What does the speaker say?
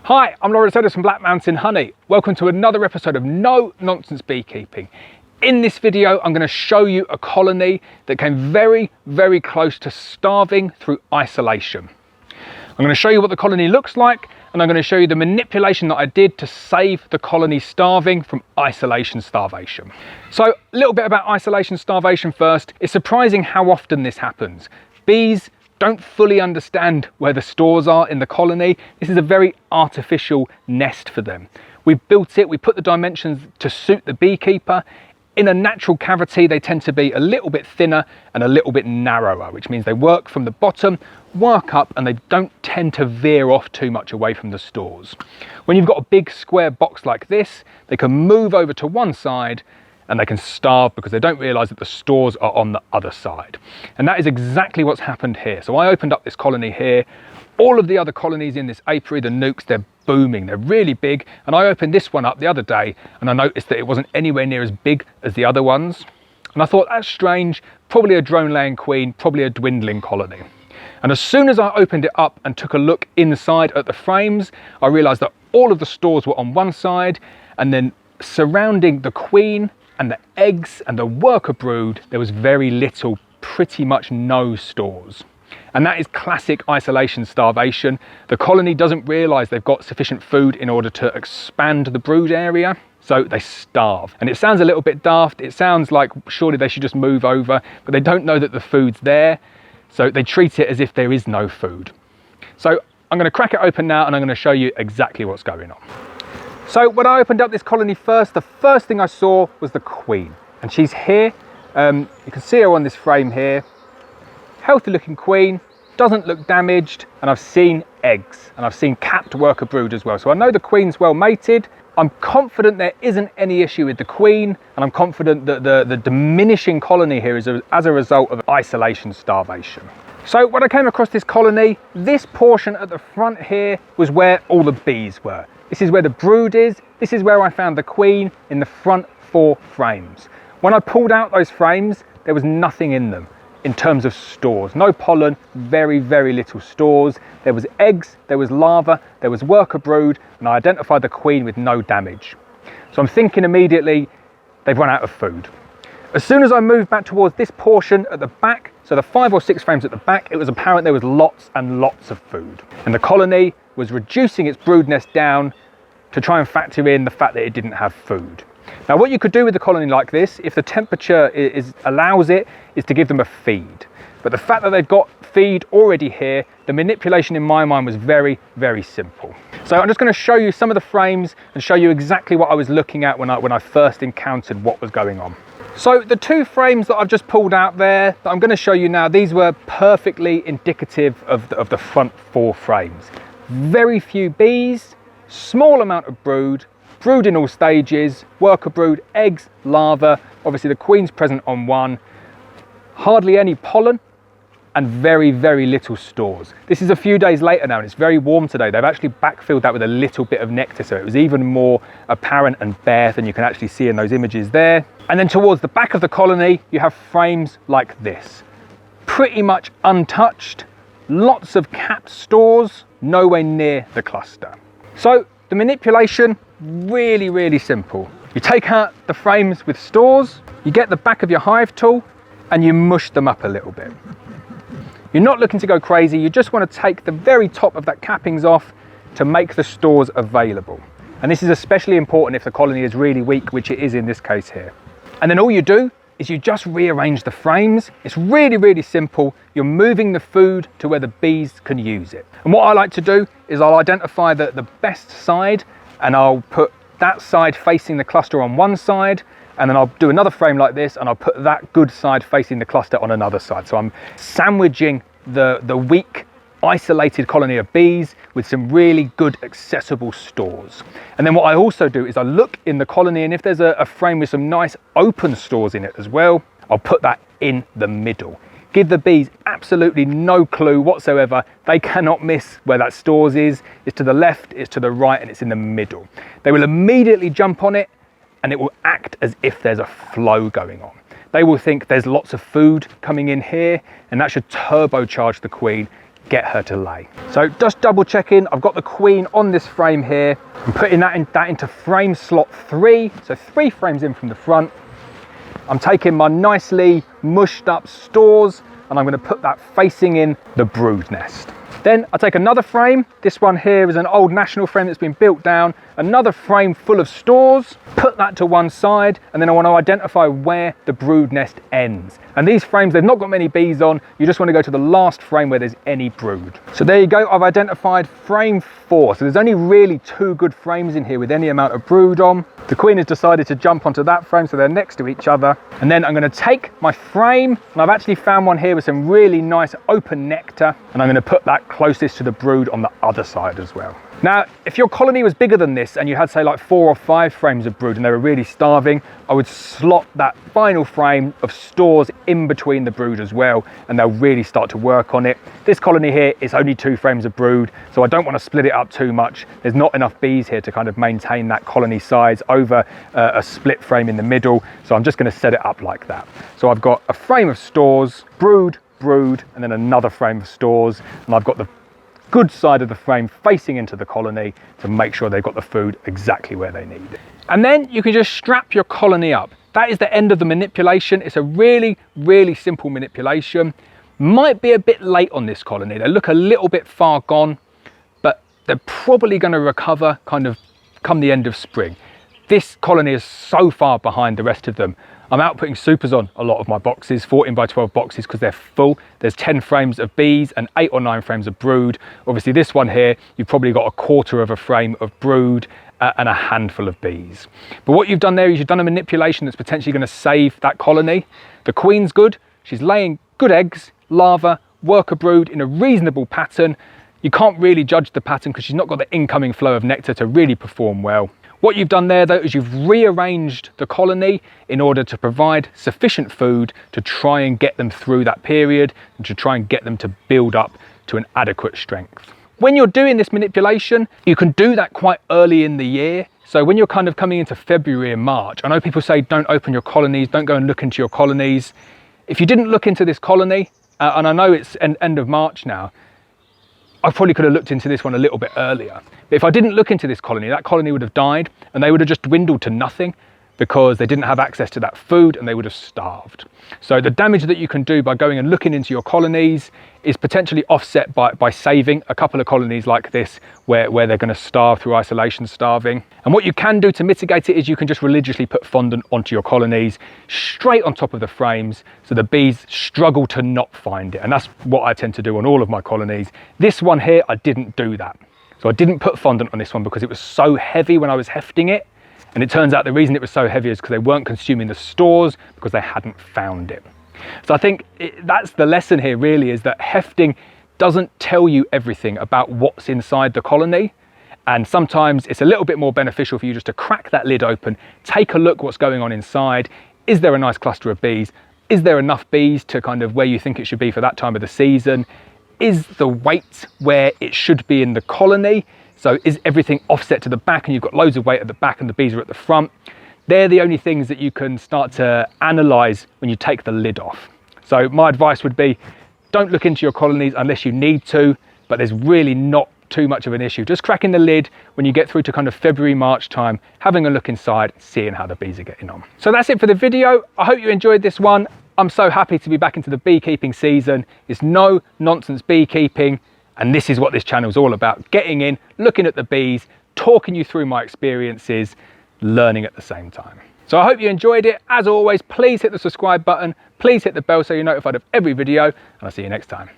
Hi, I'm Lawrence Edwards from Black Mountain Honey. Welcome to another episode of No Nonsense Beekeeping. In this video, I'm going to show you a colony that came very, very close to starving through isolation. I'm going to show you what the colony looks like, and I'm going to show you the manipulation that I did to save the colony starving from isolation starvation. So a little bit about isolation starvation first. It's surprising how often this happens. Bees don't fully understand where the stores are in the colony. This is a very artificial nest for them. We built it, we put the dimensions to suit the beekeeper. In a natural cavity, they tend to be a little bit thinner and a little bit narrower, which means they work from the bottom, work up, and they don't tend to veer off too much away from the stores. When you've got a big square box like this, they can move over to one side and they can starve because they don't realise that the stores are on the other side. And that is exactly what's happened here. So I opened up this colony here. All of the other colonies in this apiary, the nukes, they're booming, they're really big. And I opened this one up the other day and I noticed that it wasn't anywhere near as big as the other ones. And I thought, that's strange, probably a drone laying queen, probably a dwindling colony. And as soon as I opened it up and took a look inside at the frames, I realised that all of the stores were on one side, and then surrounding the queen and the eggs and the worker brood, there was very little, pretty much no stores. And that is classic isolation starvation. The colony doesn't realise they've got sufficient food in order to expand the brood area, so they starve. And it sounds a little bit daft. It sounds like surely they should just move over, but they don't know that the food's there, so they treat it as if there is no food. So I'm going to crack it open now and I'm going to show you exactly what's going on. So when I opened up this colony first, the first thing I saw was the queen. And she's here. You can see her on this frame here. Healthy looking queen, doesn't look damaged, and I've seen eggs, and I've seen capped worker brood as well. So I know the queen's well mated. I'm confident there isn't any issue with the queen, and I'm confident that the diminishing colony here is as a result of isolation starvation. So when I came across this colony, this portion at the front here was where all the bees were. This is where the brood is. This is where I found the queen in the front 4 frames. When I pulled out those frames, there was nothing in them in terms of stores. No pollen, very, very little stores. There was eggs, there was larvae, there was worker brood, and I identified the queen with no damage. So I'm thinking immediately, they've run out of food. As soon as I moved back towards this portion at the back, so the 5 or 6 frames at the back, it was apparent there was lots and lots of food. And the colony was reducing its brood nest down to try and factor in the fact that it didn't have food. Now what you could do with a colony like this, if the temperature allows it, is to give them a feed. But the fact that they've got feed already here, the manipulation in my mind was very, very simple. So I'm just going to show you some of the frames and show you exactly what I was looking at when I first encountered what was going on. So the 2 frames that I've just pulled out there that I'm going to show you now, these were perfectly indicative of the front 4 frames. Very few bees, small amount of brood, brood in all stages, worker brood, eggs, larvae, obviously the queen's present on one, hardly any pollen, and very, very little stores. This is a few days later now and it's very warm today. They've actually backfilled that with a little bit of nectar, so it was even more apparent and bare than you can actually see in those images there. And then towards the back of the colony, you have frames like this. Pretty much untouched, lots of capped stores, nowhere near the cluster. So the manipulation, really, really simple. You take out the frames with stores, you get the back of your hive tool and you mush them up a little bit. You're not looking to go crazy, you just want to take the very top of that cappings off to make the stores available. And this is especially important if the colony is really weak, which it is in this case here. And then all you do is you just rearrange the frames. It's really, really simple. You're moving the food to where the bees can use it. And what I like to do is I'll identify the best side and I'll put that side facing the cluster on one side, and then I'll do another frame like this and I'll put that good side facing the cluster on another side. So I'm sandwiching the weak, isolated colony of bees with some really good accessible stores. And then what I also do is I look in the colony, and if there's a frame with some nice open stores in it as well, I'll put that in the middle. Give the bees absolutely no clue whatsoever. They cannot miss where that stores is. It's to the left, it's to the right, and it's in the middle. They will immediately jump on it and it will act as if there's a flow going on. They will think there's lots of food coming in here, and that should turbocharge the queen, get her to lay. So just double checking, I've got the queen on this frame here. I'm putting that into frame slot 3, so 3 frames in from the front. I'm taking my nicely mushed up stores and I'm going to put that facing in the brood nest. Then I take another frame. This one here is an old national frame that's been built down. Another frame full of stores, put that to one side, and then I want to identify where the brood nest ends. And these frames, they've not got many bees on. You just want to go to the last frame where there's any brood. So there you go, I've identified frame 4. So there's only really 2 good frames in here with any amount of brood on. The queen has decided to jump onto that frame, so they're next to each other. And then I'm going to take my frame, and I've actually found one here with some really nice open nectar, and I'm going to put that closest to the brood on the other side as well. Now, if your colony was bigger than this and you had, say, like 4 or 5 frames of brood and they were really starving, I would slot that final frame of stores in between the brood as well, and they'll really start to work on it. This colony here is only 2 frames of brood, so I don't want to split it up too much. There's not enough bees here to kind of maintain that colony size over a split frame in the middle, so I'm just going to set it up like that. So I've got a frame of stores, brood, and then another frame of stores, and I've got the good side of the frame facing into the colony to make sure they've got the food exactly where they need it. And then you can just strap your colony up. That is the end of the manipulation. It's a really, really simple manipulation. Might be a bit late on this colony. They look a little bit far gone, but they're probably going to recover kind of come the end of spring. This colony is so far behind the rest of them. I'm outputting supers on a lot of my boxes, 14 by 12 boxes, because they're full. There's 10 frames of bees and 8 or 9 frames of brood. Obviously this one here, you've probably got a quarter of a frame of brood and a handful of bees. But what you've done there is you've done a manipulation that's potentially going to save that colony. The queen's good. She's laying good eggs, larvae, worker brood in a reasonable pattern. You can't really judge the pattern because she's not got the incoming flow of nectar to really perform well. What you've done there though is you've rearranged the colony in order to provide sufficient food to try and get them through that period and to try and get them to build up to an adequate strength. When you're doing this manipulation, you can do that quite early in the year. So when you're kind of coming into February and March, I know people say don't open your colonies, don't go and look into your colonies. If you didn't look into this colony, and I know it's end of March now, I probably could have looked into this one a little bit earlier. But if I didn't look into this colony, that colony would have died and they would have just dwindled to nothing because they didn't have access to that food and they would have starved. So the damage that you can do by going and looking into your colonies is potentially offset by saving a couple of colonies like this where they're going to starve through isolation starving. And what you can do to mitigate it is you can just religiously put fondant onto your colonies straight on top of the frames so the bees struggle to not find it. And that's what I tend to do on all of my colonies. This one here, I didn't do that. So I didn't put fondant on this one because it was so heavy when I was hefting it. And it turns out the reason it was so heavy is because they weren't consuming the stores because they hadn't found it. So I think that's the lesson here really, is that hefting doesn't tell you everything about what's inside the colony. And sometimes it's a little bit more beneficial for you just to crack that lid open, take a look what's going on inside. Is there a nice cluster of bees? Is there enough bees to kind of where you think it should be for that time of the season? Is the weight where it should be in the colony? So is everything offset to the back and you've got loads of weight at the back and the bees are at the front? They're the only things that you can start to analyze when you take the lid off. So my advice would be, don't look into your colonies unless you need to, but there's really not too much of an issue. Just cracking the lid when you get through to kind of February, March time, having a look inside, seeing how the bees are getting on. So that's it for the video. I hope you enjoyed this one. I'm so happy to be back into the beekeeping season. It's no nonsense beekeeping. And this is what this channel is all about, getting in, looking at the bees, talking you through my experiences, learning at the same time. So I hope you enjoyed it. As always, please hit the subscribe button, please hit the bell so you're notified of every video, and I'll see you next time.